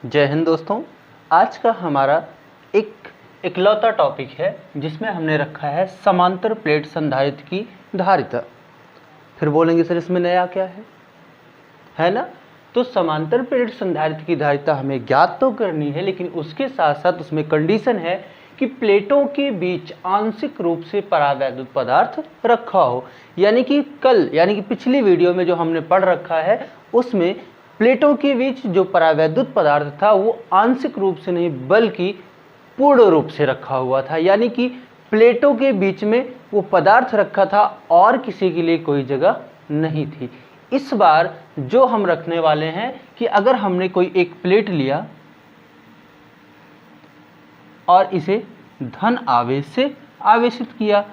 जय हिंद दोस्तों। आज का हमारा एक इकलौता टॉपिक है जिसमें हमने रखा है समांतर प्लेट संधारित्र की धारिता। फिर बोलेंगे सर इसमें नया क्या है ना। तो समांतर प्लेट संधारित्र की धारिता हमें ज्ञात तो करनी है, लेकिन उसके साथ साथ उसमें कंडीशन है कि प्लेटों के बीच आंशिक रूप से परावैद्युत पदार्थ रखा हो। यानी कि पिछली वीडियो में जो हमने पढ़ रखा है उसमें प्लेटों के बीच जो परावैद्युत पदार्थ था वो आंशिक रूप से नहीं बल्कि पूर्ण रूप से रखा हुआ था। यानी कि प्लेटों के बीच में वो पदार्थ रखा था और किसी के लिए कोई जगह नहीं थी। इस बार जो हम रखने वाले हैं कि अगर हमने कोई एक प्लेट लिया और इसे धन आवेश से आवेशित किया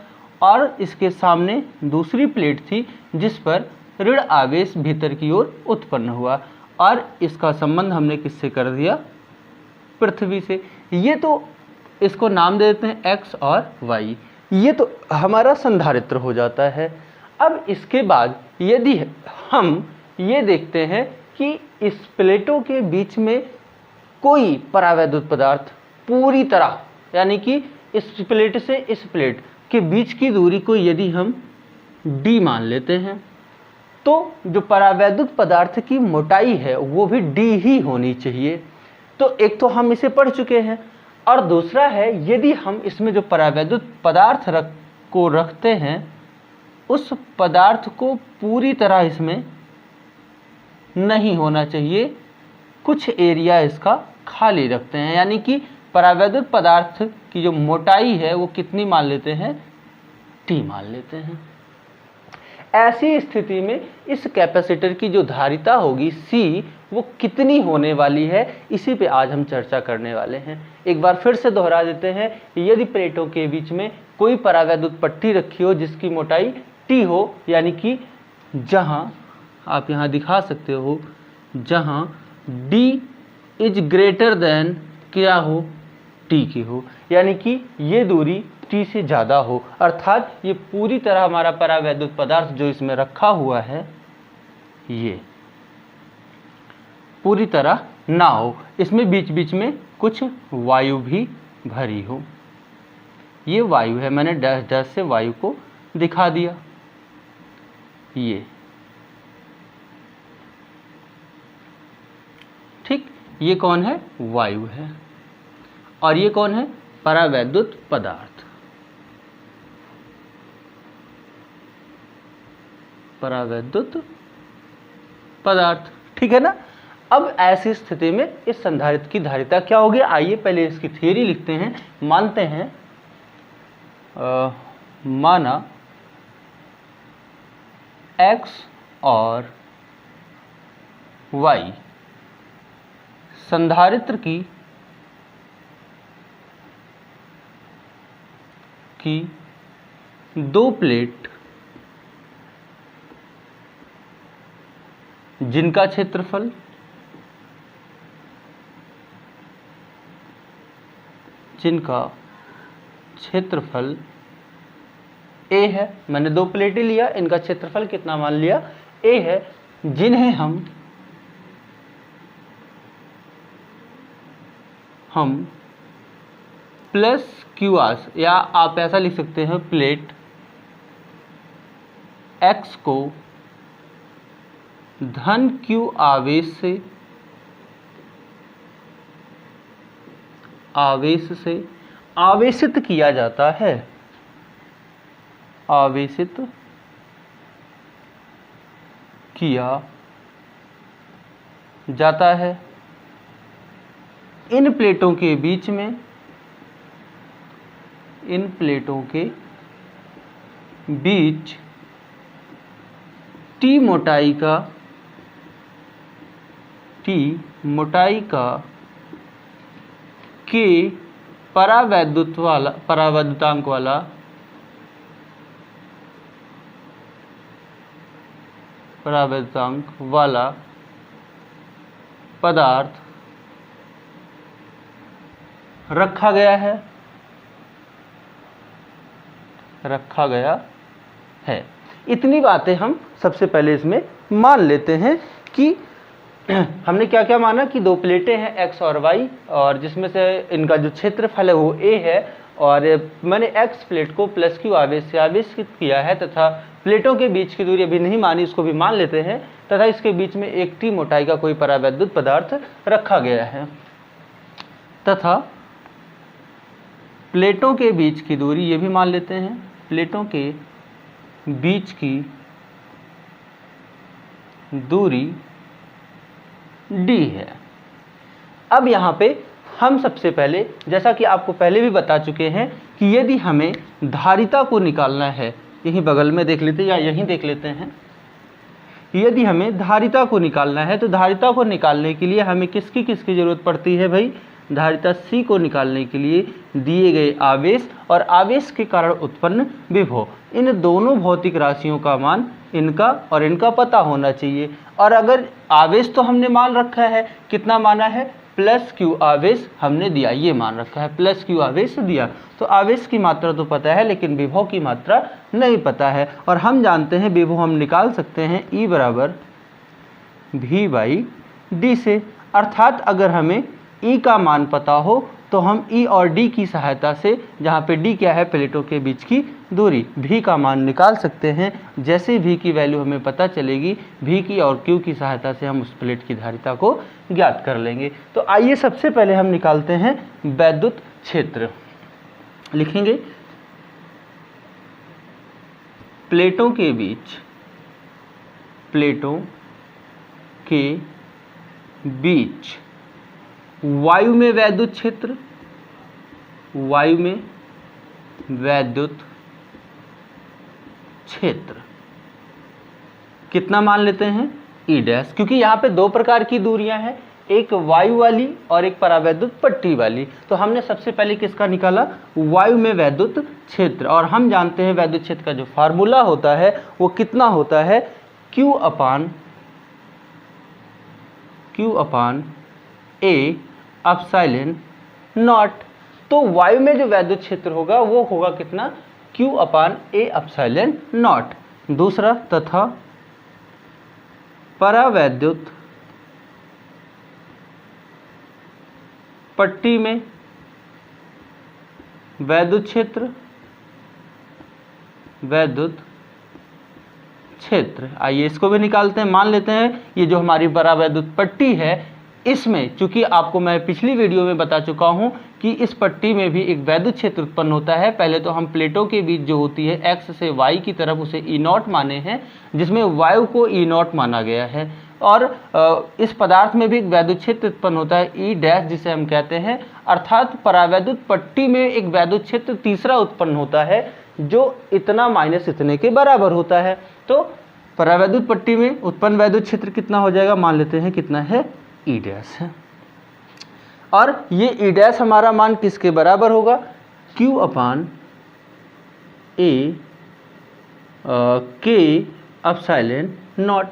और इसके सामने दूसरी प्लेट थी जिस पर ऋण आवेश भीतर की ओर उत्पन्न हुआ और इसका संबंध हमने किससे कर दिया? पृथ्वी से। ये तो इसको नाम दे देते हैं x और y। ये तो हमारा संधारित्र हो जाता है। अब इसके बाद यदि हम ये देखते हैं कि इस प्लेटों के बीच में कोई परावैद्युत पदार्थ पूरी तरह, यानी कि इस प्लेट से इस प्लेट के बीच की दूरी को यदि हम d मान लेते हैं तो जो परावैद्युत पदार्थ की मोटाई है वो भी d ही होनी चाहिए। तो एक तो हम इसे पढ़ चुके हैं और दूसरा है यदि हम इसमें जो परावैद्युत पदार्थ रखते हैं उस पदार्थ को पूरी तरह इसमें नहीं होना चाहिए, कुछ एरिया इसका खाली रखते हैं। यानी कि परावैद्युत पदार्थ की जो मोटाई है वो कितनी मान लेते हैं? t मान लेते हैं। ऐसी स्थिति में इस कैपेसिटर की जो धारिता होगी C वो कितनी होने वाली है, इसी पे आज हम चर्चा करने वाले हैं। एक बार फिर से दोहरा देते हैं, यदि प्लेटों के बीच में कोई परावैद्युत पट्टी रखी हो जिसकी मोटाई T हो, यानी कि जहां आप यहां दिखा सकते हो जहां D इज ग्रेटर देन क्या हो? T की हो, यानी कि ये दूरी T से ज़्यादा हो, अर्थात ये पूरी तरह हमारा परावैद्युत पदार्थ जो इसमें रखा हुआ है ये पूरी तरह ना हो, इसमें बीच बीच में कुछ वायु भी भरी हो। ये वायु है, मैंने डैश डैश से वायु को दिखा दिया। ये ठीक, ये कौन है? वायु है। और ये कौन है? परावैद्युत पदार्थ। परावैद्युत पदार्थ, ठीक है ना। अब ऐसी स्थिति में इस संधारित्र की धारिता क्या होगी? आइए पहले इसकी थ्योरी लिखते हैं। मानते हैं माना x और y संधारित्र की दो प्लेट जिनका क्षेत्रफल A है। मैंने दो प्लेटें लिया, इनका क्षेत्रफल कितना मान लिया? A है, जिन्हें हम प्लस QR, या आप ऐसा लिख सकते हैं प्लेट X को धन Q आवेश से आवेशित किया जाता है। आवेशित किया जाता है। इन प्लेटों के बीच T मोटाई का K परावैद्युतांक वाला पदार्थ रखा गया है। इतनी बातें हम सबसे पहले इसमें मान लेते हैं कि हमने क्या क्या माना कि दो प्लेटें हैं x और y, और जिसमें से इनका जो क्षेत्रफल है वो a है, और मैंने x प्लेट को प्लस q आवेश से आवेशित किया है तथा प्लेटों के बीच की दूरी अभी नहीं मानी, इसको भी मान लेते हैं, तथा इसके बीच में एक t मोटाई का कोई परावैद्युत पदार्थ रखा गया है तथा प्लेटों के बीच की दूरी ये भी मान लेते हैं, प्लेटों के बीच की दूरी d है। अब यहाँ पे हम सबसे पहले, जैसा कि आपको पहले भी बता चुके हैं, कि यदि हमें धारिता को निकालना है, यहीं बगल में देख लेते हैं या यहीं देख लेते हैं, यदि हमें धारिता को निकालना है तो धारिता को निकालने के लिए हमें किसकी ज़रूरत पड़ती है भाई? धारिता C को निकालने के लिए दिए गए आवेश और आवेश के कारण उत्पन्न विभव, इन दोनों भौतिक राशियों का मान इनका और इनका पता होना चाहिए। और अगर आवेश तो हमने मान रखा है, कितना माना है? प्लस q आवेश हमने दिया, ये मान रखा है, प्लस q आवेश दिया, तो आवेश की मात्रा तो पता है लेकिन विभव की मात्रा नहीं पता है। और हम जानते हैं विभव हम निकाल सकते हैं E बराबर V/d से, अर्थात अगर हमें E का मान पता हो तो हम E और D की सहायता से, जहाँ पे D क्या है? प्लेटों के बीच की दूरी, V का मान निकाल सकते हैं। जैसे V की वैल्यू हमें पता चलेगी, V की और Q की सहायता से हम उस प्लेट की धारिता को ज्ञात कर लेंगे। तो आइए सबसे पहले हम निकालते हैं वैद्युत क्षेत्र। लिखेंगे प्लेटों के बीच वायु में वैद्युत क्षेत्र, वायु में वैद्युत क्षेत्र कितना मान लेते हैं? E डैश, क्योंकि यहाँ पे दो प्रकार की दूरियां हैं, एक वायु वाली और एक परावैद्युत पट्टी वाली। तो हमने सबसे पहले किसका निकाला? वायु में वैद्युत क्षेत्र। और हम जानते हैं वैद्युत क्षेत्र का जो फार्मूला होता है वो कितना होता है? Q upon A epsilon not. तो वायु में जो वैद्युत क्षेत्र होगा वो होगा कितना? Q upon A epsilon not. दूसरा, तथा परावैद्युत पट्टी में वैद्युत क्षेत्र, आइए इसको भी निकालते हैं। मान लेते हैं ये जो हमारी परावैद्युत पट्टी है, इसमें चूंकि आपको मैं पिछली वीडियो में बता चुका हूं कि इस पट्टी में भी एक वैद्युत क्षेत्र उत्पन्न होता है। पहले तो हम प्लेटों के बीच जो होती है x से y की तरफ उसे E0 माने हैं, जिसमें वायु को E0 माना गया है। और इस पदार्थ में भी एक वैद्युत क्षेत्र उत्पन्न होता है E डैश, जिसे हम कहते हैं, अर्थात परावैद्युत पट्टी में एक वैद्युत क्षेत्र तीसरा उत्पन्न होता है जो इतना माइनस इतने के बराबर होता है। तो परावैद्युत पट्टी में उत्पन्न वैद्युत क्षेत्र कितना हो जाएगा? मान लेते हैं कितना है? E डैश है। और ये E डैश हमारा मान किसके बराबर होगा? Q upon A K epsilon not.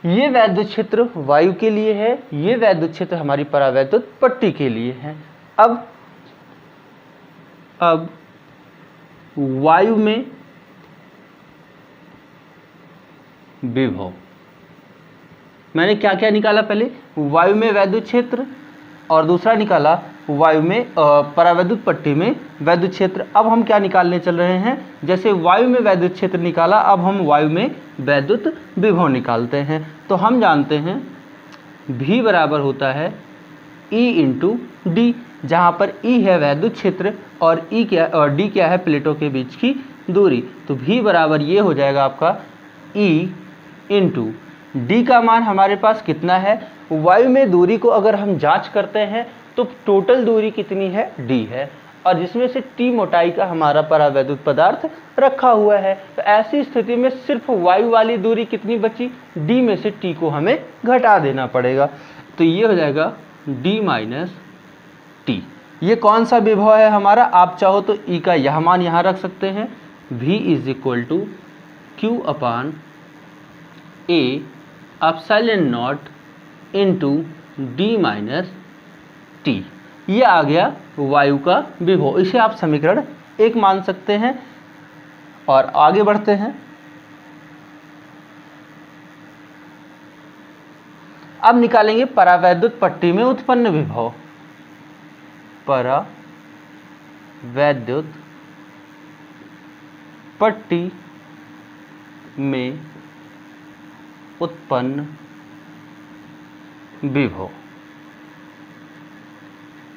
ये वैद्युत क्षेत्र वायु के लिए है, ये वैद्युत क्षेत्र हमारी परावैद्युत पट्टी के लिए है। अब वायु में विभव, मैंने क्या क्या निकाला? पहले वायु में वैद्युत क्षेत्र और दूसरा निकाला वायु में परावैद्युत पट्टी में वैद्युत क्षेत्र। अब हम क्या निकालने चल रहे हैं? जैसे वायु में वैद्युत क्षेत्र निकाला, अब हम वायु में वैद्युत विभव निकालते हैं। तो हम जानते हैं V बराबर होता है E इंटू डी, जहाँ पर E है वैद्युत क्षेत्र और D क्या है? प्लेटों के बीच की दूरी। तो V बराबर ये हो जाएगा आपका E इंटू डी का मान हमारे पास कितना है? वायु में दूरी को अगर हम जांच करते हैं तो टोटल दूरी कितनी है? D है, और जिसमें से T मोटाई का हमारा परावैद्युत पदार्थ रखा हुआ है। तो ऐसी स्थिति में सिर्फ वायु वाली दूरी कितनी बची? D में से T को हमें घटा देना पड़ेगा। तो ये हो जाएगा D माइनस T। ये कौन सा विभव है हमारा? आप चाहो तो E का यह मान यहाँ रख सकते हैं, V is equal to Q upon A epsilon not into D minus T। ये आ गया वायु का विभव। इसे आप समीकरण 1 मान सकते हैं। और आगे बढ़ते हैं। अब निकालेंगे परावैद्युत पट्टी में उत्पन्न विभव। परावैद्युत पट्टी में उत्पन्न विभव,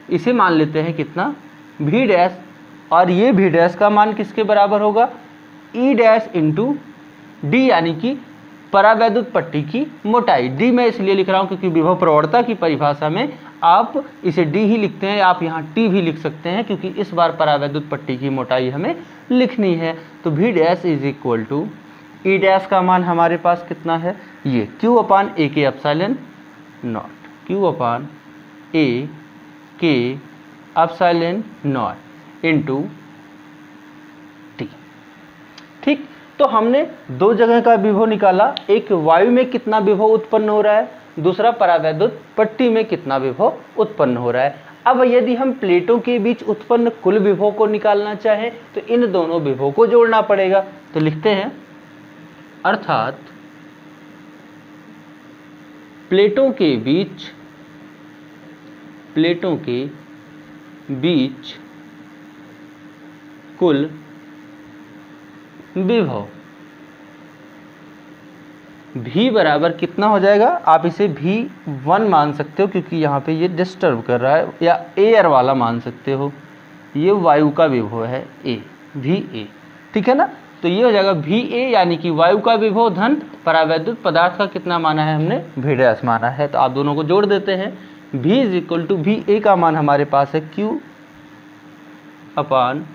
इसे मान लेते हैं कितना, V डैश, और ये V डैश का मान किसके बराबर होगा, E डैश इंटू डी, यानी कि परावैद्युत पट्टी की मोटाई। डी मैं इसलिए लिख रहा हूँ क्योंकि विभव प्रवणता की परिभाषा में आप इसे डी ही लिखते हैं, आप यहाँ टी भी लिख सकते हैं, क्योंकि इस बार परावैद्युत पट्टी की मोटाई हमें लिखनी है। तो V dash is equal to E dash का मान हमारे पास कितना है, ये Q अपान ए के एप्सिलॉन नॉट, Q अपान ए के एप्सिलॉन नॉट इंटू टी। ठीक, तो हमने दो जगह का विभव निकाला, एक वायु में कितना विभव उत्पन्न हो रहा है, दूसरा परावैद्युत पट्टी में कितना विभव उत्पन्न हो रहा है। अब यदि हम प्लेटों के बीच उत्पन्न कुल विभव को निकालना चाहें तो इन दोनों विभव को जोड़ना पड़ेगा। तो लिखते हैं, अर्थात प्लेटों के बीच कुल विभव V बराबर कितना हो जाएगा, आप इसे V1 मान सकते हो क्योंकि यहाँ पे ये डिस्टर्ब कर रहा है, या एयर वाला मान सकते हो, ये वायु का विभव है VA, ठीक है ना। तो ये हो जाएगा VA, यानी कि वायु का विभव धन परावैद्युत पदार्थ का कितना माना है हमने, V डैश माना है। तो आप दोनों को जोड़ देते हैं, V is equal to VA का मान हमारे पास है Q upon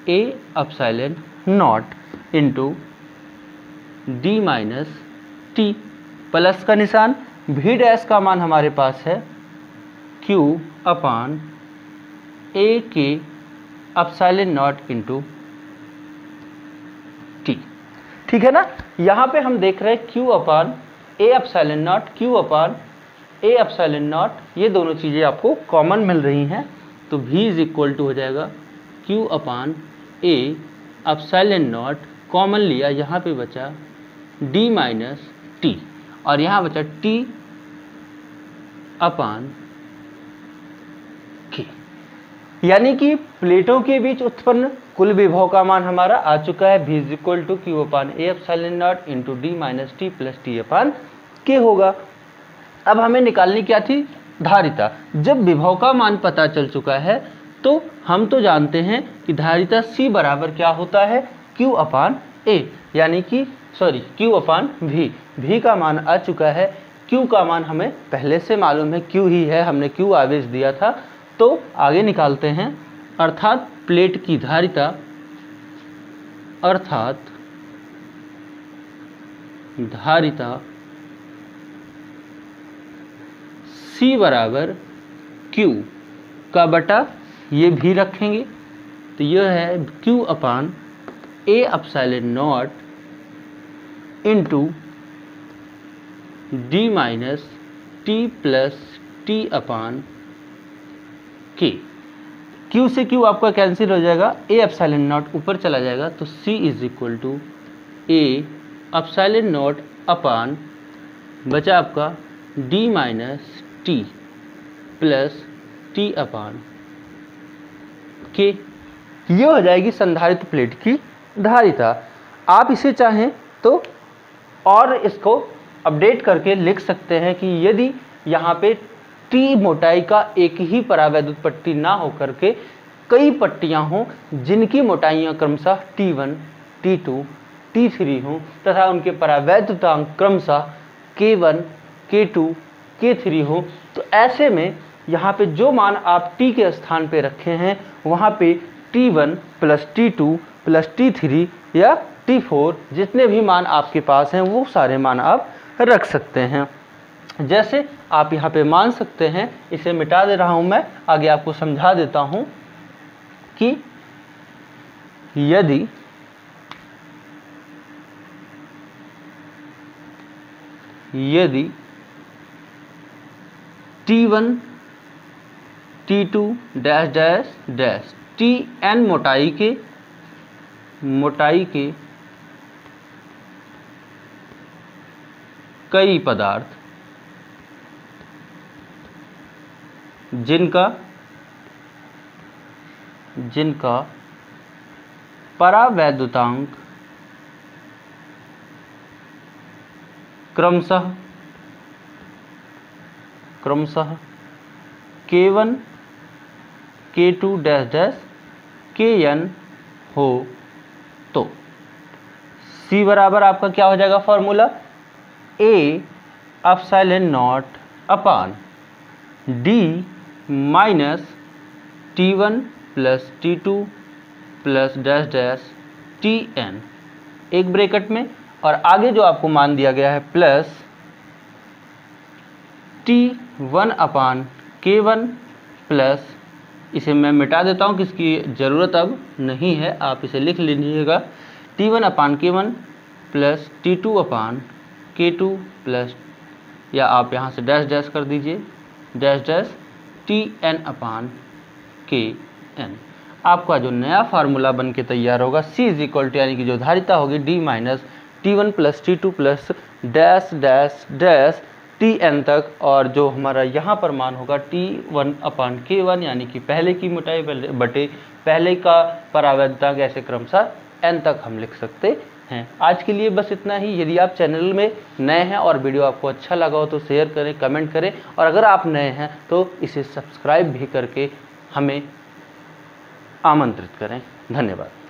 A epsilon not into D minus T, plus का निशान। V डैश का मान हमारे पास है Q अपान A के एप्सिलॉन नॉट इंटू टी, ठीक है ना। यहाँ पे हम देख रहे हैं Q upon A epsilon not, Q upon A epsilon not, ये दोनों चीज़ें आपको कॉमन मिल रही हैं। तो V इज इक्वल टू हो जाएगा Q upon A epsilon not, common लिया, यहाँ पे बचा D माइनस टी, और यहाँ बचा T अपान K, यानी कि प्लेटों के बीच उत्पन्न कुल विभव का मान हमारा आ चुका है। V is equal to Q upon A epsilon not into D minus T plus T upon K होगा। अब हमें निकालनी क्या थी, धारिता। जब विभव का मान पता चल चुका है तो हम तो जानते हैं कि धारिता C बराबर क्या होता है, Q अपान A, यानी कि Q अपान V। V का मान आ चुका है, Q का मान हमें पहले से मालूम है, Q ही है, हमने Q आवेश दिया था। तो आगे निकालते हैं, अर्थात प्लेट की धारिता, अर्थात धारिता C बराबर Q का बटा ये भी रखेंगे, तो यह है Q upon A epsilon not into D minus T plus T upon K. Q से Q आपका कैंसिल हो जाएगा, A एप्सिलॉन नॉट ऊपर चला जाएगा, तो C is equal to A epsilon naught upon, बचा आपका D minus T plus T upon K. ये हो जाएगी संधारित्र प्लेट की धारिता। आप इसे चाहें तो और इसको अपडेट करके लिख सकते हैं कि यदि यहाँ पे T मोटाई का एक ही परावैद्युत पट्टी ना हो करके कई पट्टियाँ हों जिनकी मोटाइयाँ क्रमशः T1, T2, T3 हों तथा उनके परावैद्युतांक क्रमशः K1, K2, K3 हों, तो ऐसे में यहाँ पे जो मान आप T के स्थान पे रखे हैं वहाँ पे T1 plus T2 plus T3 या T4 जितने भी मान आपके पास हैं वो सारे मान आप रख सकते हैं। जैसे आप यहाँ पे मान सकते हैं, इसे मिटा दे रहा हूँ मैं, आगे आपको समझा देता हूँ कि यदि T1 T2 dash dash dash Tn मोटाई के कई पदार्थ जिनका परावैद्युतांक क्रमशः K1 K2 Kn हो तो C बराबर आपका क्या हो जाएगा formula A epsilon naught upon D minus T1 plus T2 plus Tn एक ब्रैकेट में, और आगे जो आपको मान दिया गया है प्लस T1 अपान K1 प्लस, इसे मैं मिटा देता हूँ, किसकी ज़रूरत अब नहीं है, आप इसे लिख लीजिएगा T1 अपान K1 प्लस T2 अपान K2 प्लस, या आप यहाँ से डैश कर दीजिए Tn अपान Kn। आपका जो नया फार्मूला बन के तैयार होगा C इज इक्वल टू, यानी कि जो धारिता होगी D minus T1 plus T2 plus Tn तक, और जो हमारा यहाँ पर मान होगा T1 अपान K1, यानी कि पहले की मोटाई बटे पहले का परावैद्युतांक, ऐसे क्रमशः n तक हम लिख सकते हैं। आज के लिए बस इतना ही। यदि आप चैनल में नए हैं और वीडियो आपको अच्छा लगा हो तो शेयर करें, कमेंट करें, और अगर आप नए हैं तो इसे सब्सक्राइब भी करके हमें आमंत्रित करें। धन्यवाद।